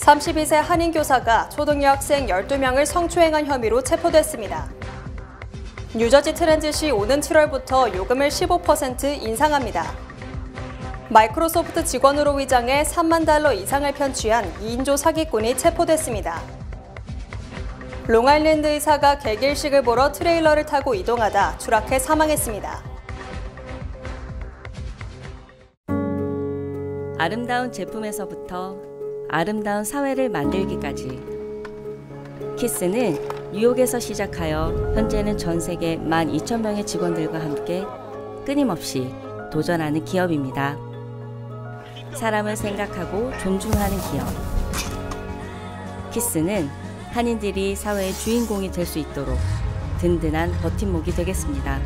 32세 한인 교사가 초등 여학생 12명을 성추행한 혐의로 체포됐습니다. 뉴저지 트랜짓이 오는 7월부터 요금을 15% 인상합니다. 마이크로소프트 직원으로 위장해 $30,000 이상을 편취한 2인조 사기꾼이 체포됐습니다. 롱아일랜드 의사가 개길식을 보러 트레일러를 타고 이동하다 추락해 사망했습니다. 아름다운 제품에서부터 아름다운 사회를 만들기까지 키스는 뉴욕에서 시작하여 현재는 전 세계 12,000명의 직원들과 함께 끊임없이 도전하는 기업입니다. 사람을 생각하고 존중하는 기업. 키스는 한인들이 사회의 주인공이 될 수 있도록 든든한 버팀목이 되겠습니다.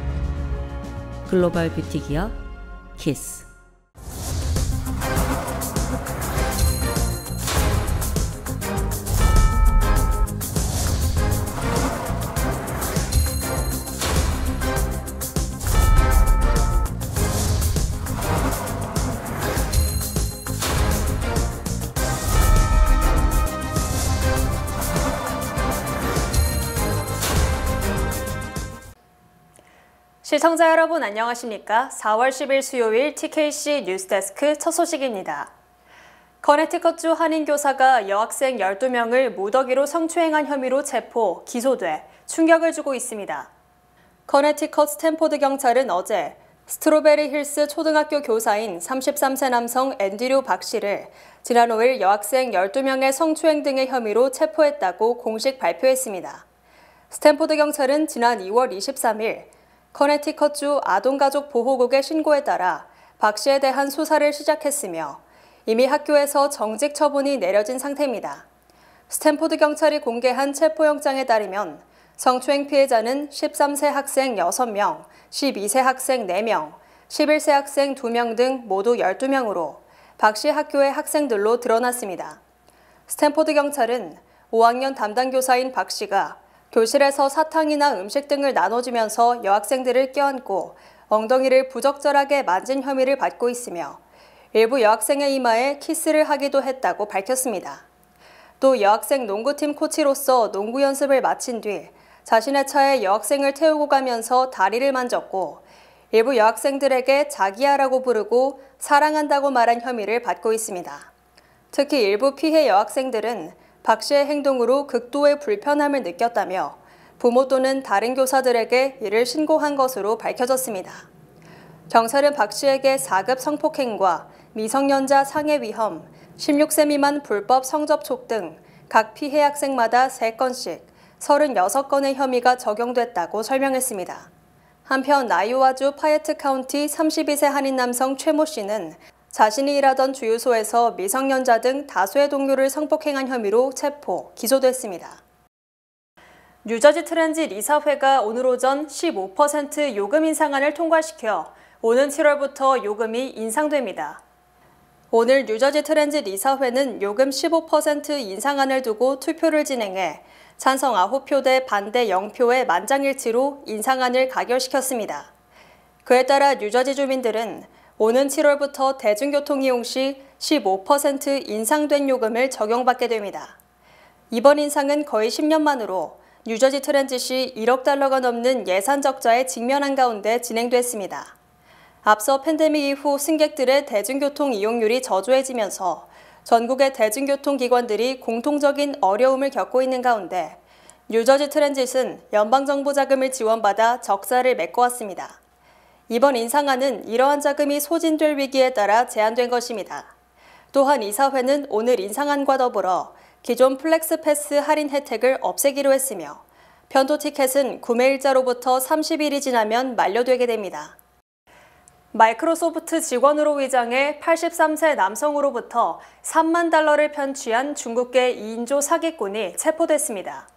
글로벌 뷰티 기업 키스. 시청자 여러분 안녕하십니까? 4월 10일 수요일 TKC 뉴스데스크 첫 소식입니다. 커네티컷주 한인 교사가 여학생 12명을 무더기로 성추행한 혐의로 체포, 기소돼 충격을 주고 있습니다. 커네티컷 스탠포드 경찰은 어제 스트로베리 힐스 초등학교 교사인 33세 남성 앤드류 박 씨를 지난 5일 여학생 12명의 성추행 등의 혐의로 체포했다고 공식 발표했습니다. 스탠포드 경찰은 지난 2월 23일 커네티컷주 아동가족보호국의 신고에 따라 박 씨에 대한 수사를 시작했으며 이미 학교에서 정직 처분이 내려진 상태입니다. 스탠포드 경찰이 공개한 체포영장에 따르면 성추행 피해자는 13세 학생 6명, 12세 학생 4명, 11세 학생 2명 등 모두 12명으로 박 씨 학교의 학생들로 드러났습니다. 스탠포드 경찰은 5학년 담당 교사인 박 씨가 교실에서 사탕이나 음식 등을 나눠주면서 여학생들을 껴안고 엉덩이를 부적절하게 만진 혐의를 받고 있으며 일부 여학생의 이마에 키스를 하기도 했다고 밝혔습니다. 또 여학생 농구팀 코치로서 농구 연습을 마친 뒤 자신의 차에 여학생을 태우고 가면서 다리를 만졌고 일부 여학생들에게 자기야라고 부르고 사랑한다고 말한 혐의를 받고 있습니다. 특히 일부 피해 여학생들은 박 씨의 행동으로 극도의 불편함을 느꼈다며 부모 또는 다른 교사들에게 이를 신고한 것으로 밝혀졌습니다. 경찰은 박 씨에게 4급 성폭행과 미성년자 상해 위험, 16세 미만 불법 성접촉 등 각 피해 학생마다 3건씩 36건의 혐의가 적용됐다고 설명했습니다. 한편 아이오와주 파예트 카운티 32세 한인 남성 최모 씨는 자신이 일하던 주유소에서 미성년자 등 다수의 동료를 성폭행한 혐의로 체포, 기소됐습니다. 뉴저지 트랜짓 이사회가 오늘 오전 15% 요금 인상안을 통과시켜 오는 7월부터 요금이 인상됩니다. 오늘 뉴저지 트랜짓 이사회는 요금 15% 인상안을 두고 투표를 진행해 찬성 9표 대 반대 0표의 만장일치로 인상안을 가결시켰습니다. 그에 따라 뉴저지 주민들은 오는 7월부터 대중교통 이용 시 15% 인상된 요금을 적용받게 됩니다. 이번 인상은 거의 10년 만으로 뉴저지 트랜짓이 $1억 넘는 예산 적자에 직면한 가운데 진행됐습니다. 앞서 팬데믹 이후 승객들의 대중교통 이용률이 저조해지면서 전국의 대중교통기관들이 공통적인 어려움을 겪고 있는 가운데 뉴저지 트랜짓은 연방정부 자금을 지원받아 적자를 메꿔왔습니다. 이번 인상안은 이러한 자금이 소진될 위기에 따라 제안된 것입니다. 또한 이사회는 오늘 인상안과 더불어 기존 플렉스패스 할인 혜택을 없애기로 했으며 편도 티켓은 구매일자로부터 30일이 지나면 만료되게 됩니다. 마이크로소프트 직원으로 위장해 83세 남성으로부터 $30,000를 편취한 중국계 2인조 사기꾼이 체포됐습니다.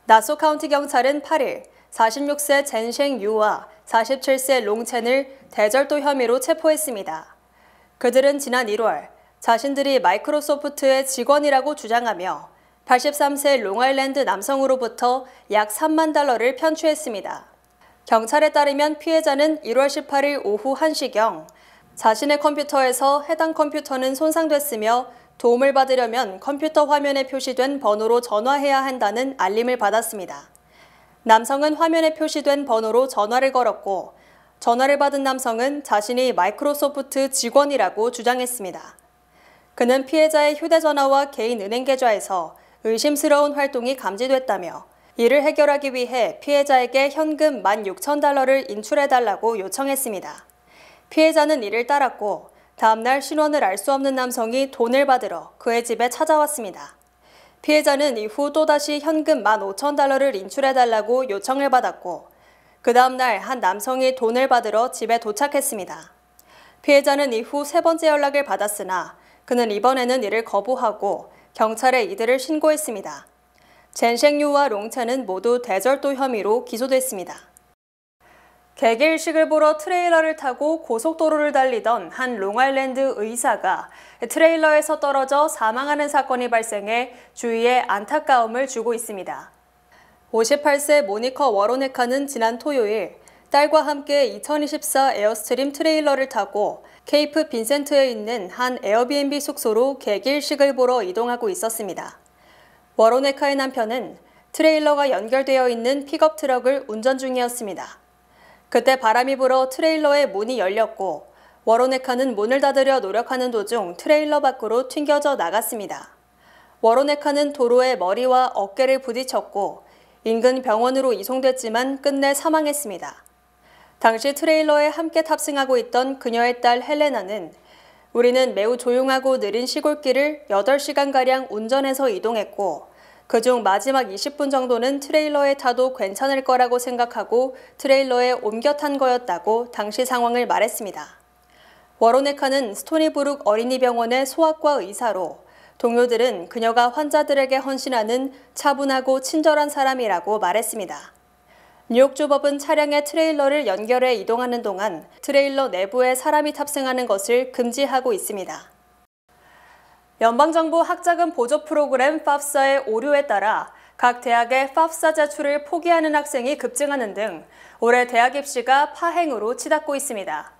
나소 카운티 경찰은 8일 46세 젠셴 유와 47세 롱첸을 대절도 혐의로 체포했습니다. 그들은 지난 1월 자신들이 마이크로소프트의 직원이라고 주장하며 83세 롱아일랜드 남성으로부터 약 $30,000를 편취했습니다. 경찰에 따르면 피해자는 1월 18일 오후 1시경 자신의 컴퓨터에서 해당 컴퓨터는 손상됐으며 도움을 받으려면 컴퓨터 화면에 표시된 번호로 전화해야 한다는 알림을 받았습니다. 남성은 화면에 표시된 번호로 전화를 걸었고 전화를 받은 남성은 자신이 마이크로소프트 직원이라고 주장했습니다. 그는 피해자의 휴대전화와 개인 은행 계좌에서 의심스러운 활동이 감지됐다며 이를 해결하기 위해 피해자에게 현금 16,000달러를 인출해달라고 요청했습니다. 피해자는 이를 따랐고 다음날 신원을 알 수 없는 남성이 돈을 받으러 그의 집에 찾아왔습니다. 피해자는 이후 또다시 현금 15,000달러를 인출해달라고 요청을 받았고 그 다음날 한 남성이 돈을 받으러 집에 도착했습니다. 피해자는 이후 세 번째 연락을 받았으나 그는 이번에는 이를 거부하고 경찰에 이들을 신고했습니다. 젠셴유와 롱첸은 모두 대절도 혐의로 기소됐습니다. 개기일식을 보러 트레일러를 타고 고속도로를 달리던 한 롱아일랜드 의사가 트레일러에서 떨어져 사망하는 사건이 발생해 주위에 안타까움을 주고 있습니다. 58세 모니커 워로네카는 지난 토요일 딸과 함께 2024 에어스트림 트레일러를 타고 케이프 빈센트에 있는 한 에어비앤비 숙소로 개기일식을 보러 이동하고 있었습니다. 워로네카의 남편은 트레일러가 연결되어 있는 픽업 트럭을 운전 중이었습니다. 그때 바람이 불어 트레일러의 문이 열렸고 워로네카는 문을 닫으려 노력하는 도중 트레일러 밖으로 튕겨져 나갔습니다. 워로네카는 도로에 머리와 어깨를 부딪혔고 인근 병원으로 이송됐지만 끝내 사망했습니다. 당시 트레일러에 함께 탑승하고 있던 그녀의 딸 헬레나는 우리는 매우 조용하고 느린 시골길을 8시간가량 운전해서 이동했고 그중 마지막 20분 정도는 트레일러에 타도 괜찮을 거라고 생각하고 트레일러에 옮겨 탄 거였다고 당시 상황을 말했습니다. 워로네카는 스토니브룩 어린이병원의 소아과 의사로 동료들은 그녀가 환자들에게 헌신하는 차분하고 친절한 사람이라고 말했습니다. 뉴욕주 법은 차량의 트레일러를 연결해 이동하는 동안 트레일러 내부에 사람이 탑승하는 것을 금지하고 있습니다. 연방정부 학자금 보조 프로그램 FAFSA의 오류에 따라 각 대학의 FAFSA 제출을 포기하는 학생이 급증하는 등 올해 대학 입시가 파행으로 치닫고 있습니다.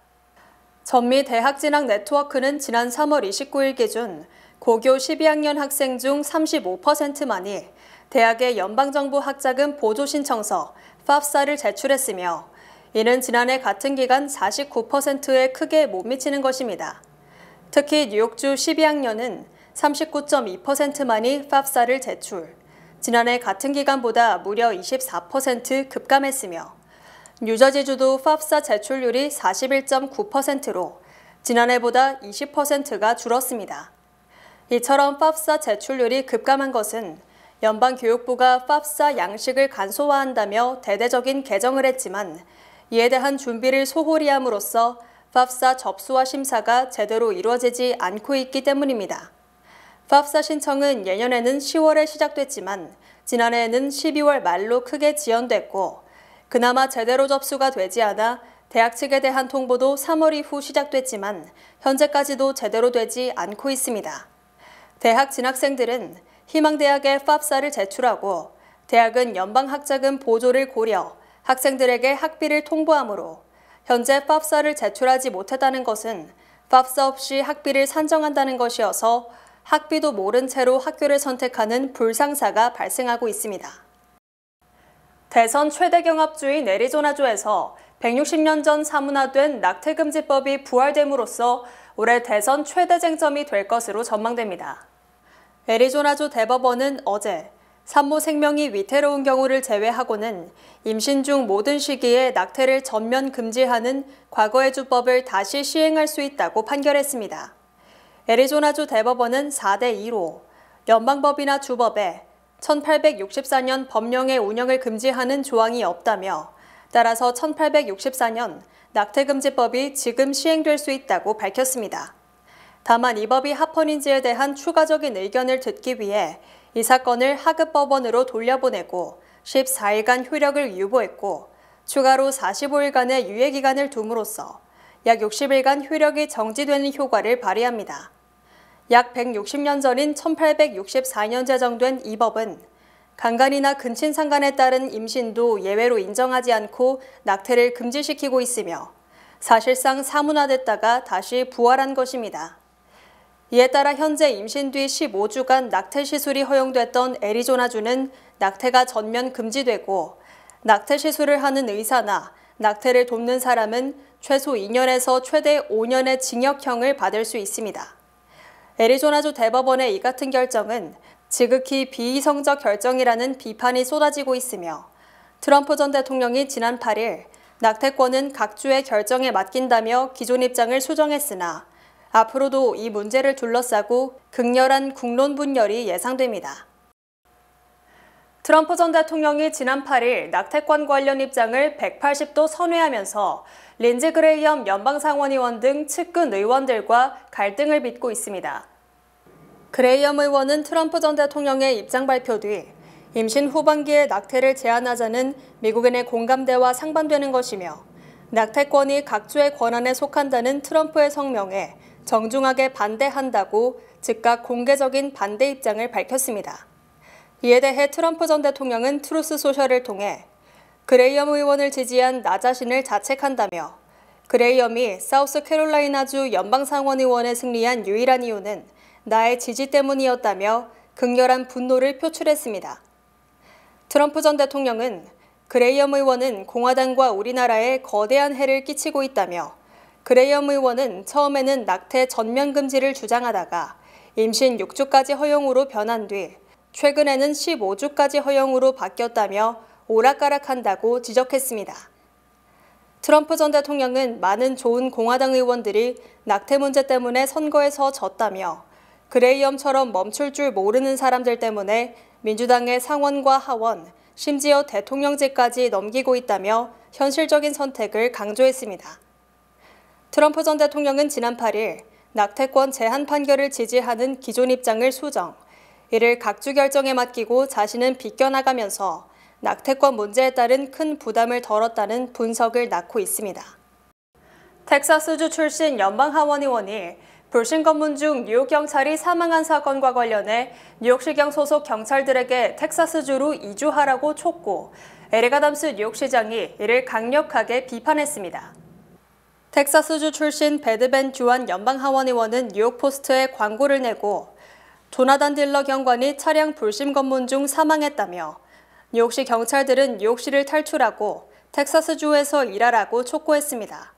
전미 대학 진학 네트워크는 지난 3월 29일 기준 고교 12학년 학생 중 35%만이 대학의 연방정부 학자금 보조 신청서 FAFSA를 제출했으며 이는 지난해 같은 기간 49%에 크게 못 미치는 것입니다. 특히 뉴욕주 12학년은 39.2%만이 FAFSA를 제출, 지난해 같은 기간보다 무려 24% 급감했으며 뉴저지주도 FAFSA 제출률이 41.9%로 지난해보다 20%가 줄었습니다. 이처럼 FAFSA 제출률이 급감한 것은 연방교육부가 FAFSA 양식을 간소화한다며 대대적인 개정을 했지만 이에 대한 준비를 소홀히 함으로써 FAFSA 접수와 심사가 제대로 이루어지지 않고 있기 때문입니다. FAFSA 신청은 예년에는 10월에 시작됐지만 지난해에는 12월 말로 크게 지연됐고 그나마 제대로 접수가 되지 않아 대학 측에 대한 통보도 3월 이후 시작됐지만 현재까지도 제대로 되지 않고 있습니다. 대학 진학생들은 희망대학에 FAFSA를 제출하고 대학은 연방학자금 보조를 고려 학생들에게 학비를 통보하므로 현재 FAFSA를 제출하지 못했다는 것은 FAFSA 없이 학비를 산정한다는 것이어서 학비도 모른 채로 학교를 선택하는 불상사가 발생하고 있습니다. 대선 최대 경합주인 애리조나주에서 160년 전 사문화된 낙태금지법이 부활됨으로써 올해 대선 최대 쟁점이 될 것으로 전망됩니다. 애리조나주 대법원은 어제 산모 생명이 위태로운 경우를 제외하고는 임신 중 모든 시기에 낙태를 전면 금지하는 과거의 주법을 다시 시행할 수 있다고 판결했습니다. 애리조나주 대법원은 4대2로 연방법이나 주법에 1864년 법령의 운영을 금지하는 조항이 없다며 따라서 1864년 낙태금지법이 지금 시행될 수 있다고 밝혔습니다. 다만 이 법이 합헌인지에 대한 추가적인 의견을 듣기 위해 이 사건을 하급법원으로 돌려보내고 14일간 효력을 유보했고 추가로 45일간의 유예기간을 둠으로써 약 60일간 효력이 정지되는 효과를 발휘합니다. 약 160년 전인 1864년 제정된 이 법은 강간이나 근친상간에 따른 임신도 예외로 인정하지 않고 낙태를 금지시키고 있으며 사실상 사문화됐다가 다시 부활한 것입니다. 이에 따라 현재 임신 뒤 15주간 낙태 시술이 허용됐던 애리조나주는 낙태가 전면 금지되고 낙태 시술을 하는 의사나 낙태를 돕는 사람은 최소 2년에서 최대 5년의 징역형을 받을 수 있습니다. 애리조나주 대법원의 이 같은 결정은 지극히 비이성적 결정이라는 비판이 쏟아지고 있으며 트럼프 전 대통령이 지난 8일 낙태권은 각 주의 결정에 맡긴다며 기존 입장을 수정했으나 앞으로도 이 문제를 둘러싸고 극렬한 국론 분열이 예상됩니다. 트럼프 전 대통령이 지난 8일 낙태권 관련 입장을 180도 선회하면서 린지 그레이엄 연방상원의원 등 측근 의원들과 갈등을 빚고 있습니다. 그레이엄 의원은 트럼프 전 대통령의 입장 발표 뒤 임신 후반기에 낙태를 제한하자는 미국인의 공감대와 상반되는 것이며 낙태권이 각주의 권한에 속한다는 트럼프의 성명에 정중하게 반대한다고 즉각 공개적인 반대 입장을 밝혔습니다. 이에 대해 트럼프 전 대통령은 트루스 소셜을 통해 그레이엄 의원을 지지한 나 자신을 자책한다며 그레이엄이 사우스캐롤라이나주 연방상원 의원에 승리한 유일한 이유는 나의 지지 때문이었다며 극렬한 분노를 표출했습니다. 트럼프 전 대통령은 그레이엄 의원은 공화당과 우리나라에 거대한 해를 끼치고 있다며 그레이엄 의원은 처음에는 낙태 전면 금지를 주장하다가 임신 6주까지 허용으로 변한 뒤 최근에는 15주까지 허용으로 바뀌었다며 오락가락한다고 지적했습니다. 트럼프 전 대통령은 많은 좋은 공화당 의원들이 낙태 문제 때문에 선거에서 졌다며 그레이엄처럼 멈출 줄 모르는 사람들 때문에 민주당의 상원과 하원, 심지어 대통령직까지 넘기고 있다며 현실적인 선택을 강조했습니다. 트럼프 전 대통령은 지난 8일 낙태권 제한 판결을 지지하는 기존 입장을 수정, 이를 각주 결정에 맡기고 자신은 비껴나가면서 낙태권 문제에 따른 큰 부담을 덜었다는 분석을 낳고 있습니다. 텍사스주 출신 연방하원 의원이 불신 검문 중 뉴욕 경찰이 사망한 사건과 관련해 뉴욕시경 소속 경찰들에게 텍사스주로 이주하라고 촉구, 에릭 아담스 뉴욕시장이 이를 강력하게 비판했습니다. 텍사스주 출신 배드벤 듀안 연방하원 의원은 뉴욕포스트에 광고를 내고 조나단 딜러 경관이 차량 불심 검문 중 사망했다며 뉴욕시 경찰들은 뉴욕시를 탈출하고 텍사스주에서 일하라고 촉구했습니다.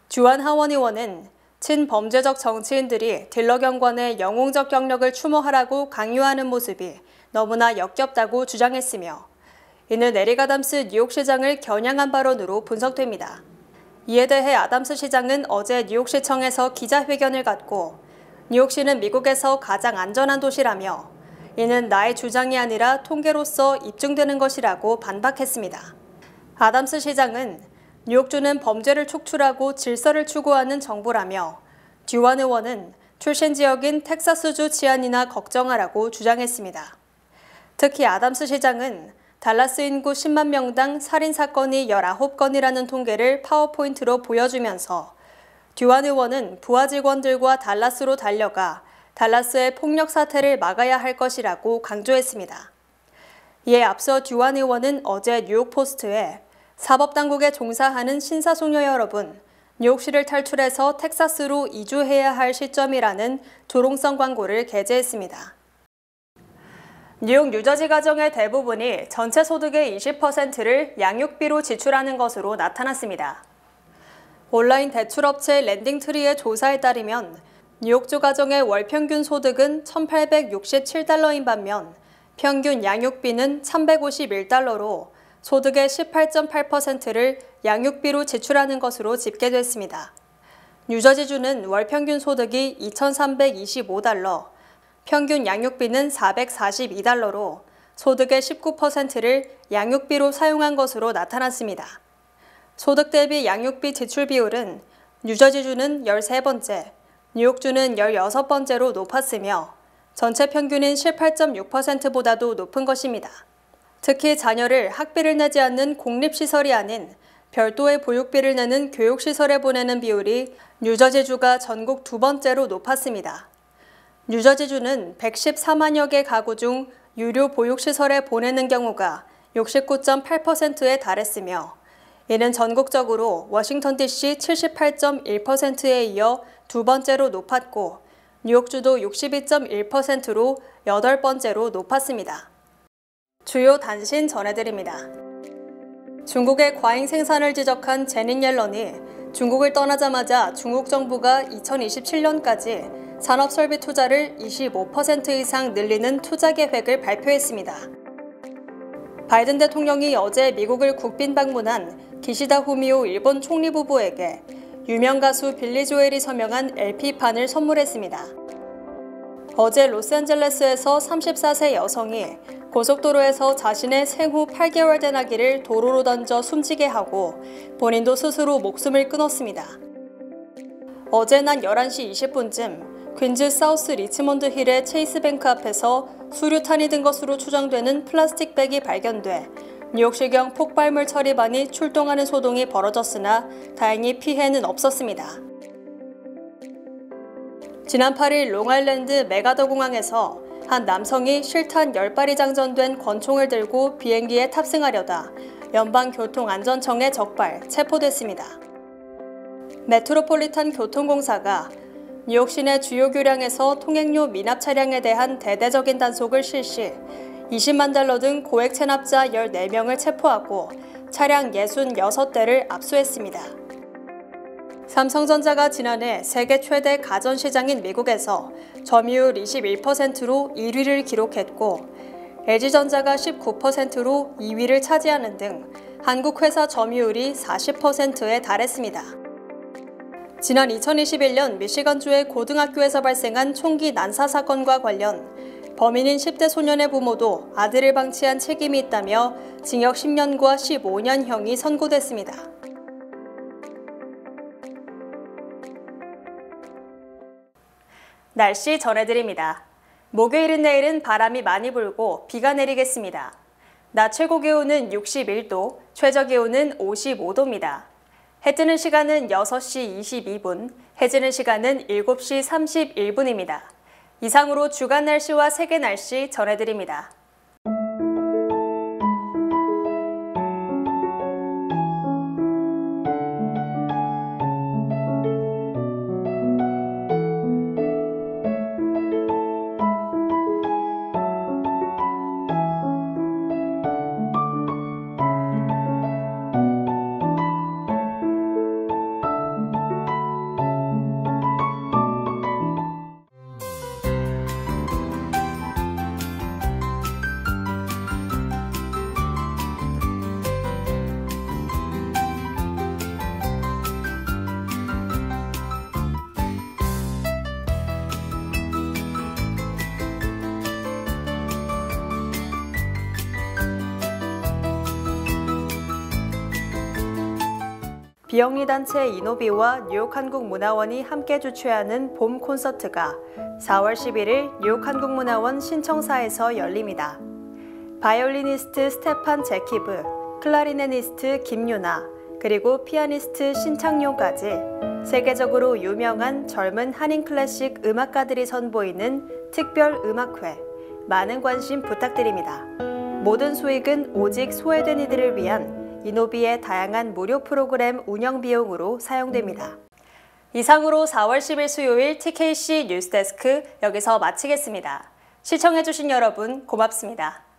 듀안 하원 의원은 친범죄적 정치인들이 딜러 경관의 영웅적 경력을 추모하라고 강요하는 모습이 너무나 역겹다고 주장했으며 이는 에릭 아담스 뉴욕시장을 겨냥한 발언으로 분석됩니다. 이에 대해 아담스 시장은 어제 뉴욕시청에서 기자회견을 갖고 뉴욕시는 미국에서 가장 안전한 도시라며 이는 나의 주장이 아니라 통계로서 입증되는 것이라고 반박했습니다. 아담스 시장은 뉴욕주는 범죄를 축출하고 질서를 추구하는 정부라며 듀안 의원은 출신 지역인 텍사스주 치안이나 걱정하라고 주장했습니다. 특히 아담스 시장은 달라스 인구 10만 명당 살인사건이 19건이라는 통계를 파워포인트로 보여주면서 듀안 의원은 부하 직원들과 달라스로 달려가 달라스의 폭력 사태를 막아야 할 것이라고 강조했습니다. 이에 앞서 듀안 의원은 어제 뉴욕포스트에 사법당국에 종사하는 신사숙녀 여러분, 뉴욕시를 탈출해서 텍사스로 이주해야 할 시점이라는 조롱성 광고를 게재했습니다. 뉴욕 뉴저지 가정의 대부분이 전체 소득의 20%를 양육비로 지출하는 것으로 나타났습니다. 온라인 대출업체 랜딩트리의 조사에 따르면 뉴욕주 가정의 월 평균 소득은 $1,867인 반면 평균 양육비는 $1,151로 소득의 18.8%를 양육비로 지출하는 것으로 집계됐습니다. 뉴저지주는 월 평균 소득이 $2,325, 평균 양육비는 $442로 소득의 19%를 양육비로 사용한 것으로 나타났습니다. 소득 대비 양육비 지출 비율은 뉴저지주는 13번째, 뉴욕주는 16번째로 높았으며 전체 평균인 18.6%보다도 높은 것입니다. 특히 자녀를 학비를 내지 않는 공립시설이 아닌 별도의 보육비를 내는 교육시설에 보내는 비율이 뉴저지주가 전국 2번째로 높았습니다. 뉴저지주는 114만여 개 가구 중 유료 보육시설에 보내는 경우가 69.8%에 달했으며 이는 전국적으로 워싱턴 DC 78.1%에 이어 두 번째로 높았고 뉴욕주도 62.1%로 8번째로 높았습니다. 주요 단신 전해드립니다. 중국의 과잉 생산을 지적한 제닛 옐런이 중국을 떠나자마자 중국 정부가 2027년까지 산업설비 투자를 25% 이상 늘리는 투자 계획을 발표했습니다. 바이든 대통령이 어제 미국을 국빈 방문한 기시다 후미오 일본 총리 부부에게 유명 가수 빌리 조엘이 서명한 LP판을 선물했습니다. 어제 로스앤젤레스에서 34세 여성이 고속도로에서 자신의 생후 8개월 된 아기를 도로로 던져 숨지게 하고 본인도 스스로 목숨을 끊었습니다. 어제 낮 11시 20분쯤 퀸즈 사우스 리치몬드 힐의 체이스뱅크 앞에서 수류탄이 든 것으로 추정되는 플라스틱 백이 발견돼 뉴욕시경 폭발물 처리반이 출동하는 소동이 벌어졌으나 다행히 피해는 없었습니다. 지난 8일 롱아일랜드 메가더 공항에서 한 남성이 실탄 10발이 장전된 권총을 들고 비행기에 탑승하려다 연방교통안전청에 적발, 체포됐습니다. 메트로폴리탄 교통공사가 뉴욕 시내 주요 교량에서 통행료 미납 차량에 대한 대대적인 단속을 실시, 20만 달러 등 고액 체납자 14명을 체포하고 차량 66대를 압수했습니다. 삼성전자가 지난해 세계 최대 가전시장인 미국에서 점유율 21%로 1위를 기록했고 LG전자가 19%로 2위를 차지하는 등 한국 회사 점유율이 40%에 달했습니다. 지난 2021년 미시건주의 고등학교에서 발생한 총기 난사 사건과 관련 범인인 10대 소년의 부모도 아들을 방치한 책임이 있다며 징역 10년과 15년형이 선고됐습니다. 날씨 전해드립니다. 목요일은 내일은 바람이 많이 불고 비가 내리겠습니다. 낮 최고 기온은 61도, 최저 기온은 55도입니다. 해 뜨는 시간은 6시 22분, 해 지는 시간은 7시 31분입니다. 이상으로 주간 날씨와 세계 날씨 전해드립니다. 비영리 단체 이노비와 뉴욕 한국문화원이 함께 주최하는 봄 콘서트가 4월 11일 뉴욕 한국문화원 신청사에서 열립니다. 바이올리니스트 스테판 제키브, 클라리네니스트 김유나, 그리고 피아니스트 신창용까지 세계적으로 유명한 젊은 한인 클래식 음악가들이 선보이는 특별 음악회, 많은 관심 부탁드립니다. 모든 수익은 오직 소외된 이들을 위한 이노비의 다양한 무료 프로그램 운영 비용으로 사용됩니다. 이상으로 4월 10일 수요일 TKC 뉴스데스크 여기서 마치겠습니다. 시청해주신 여러분 고맙습니다.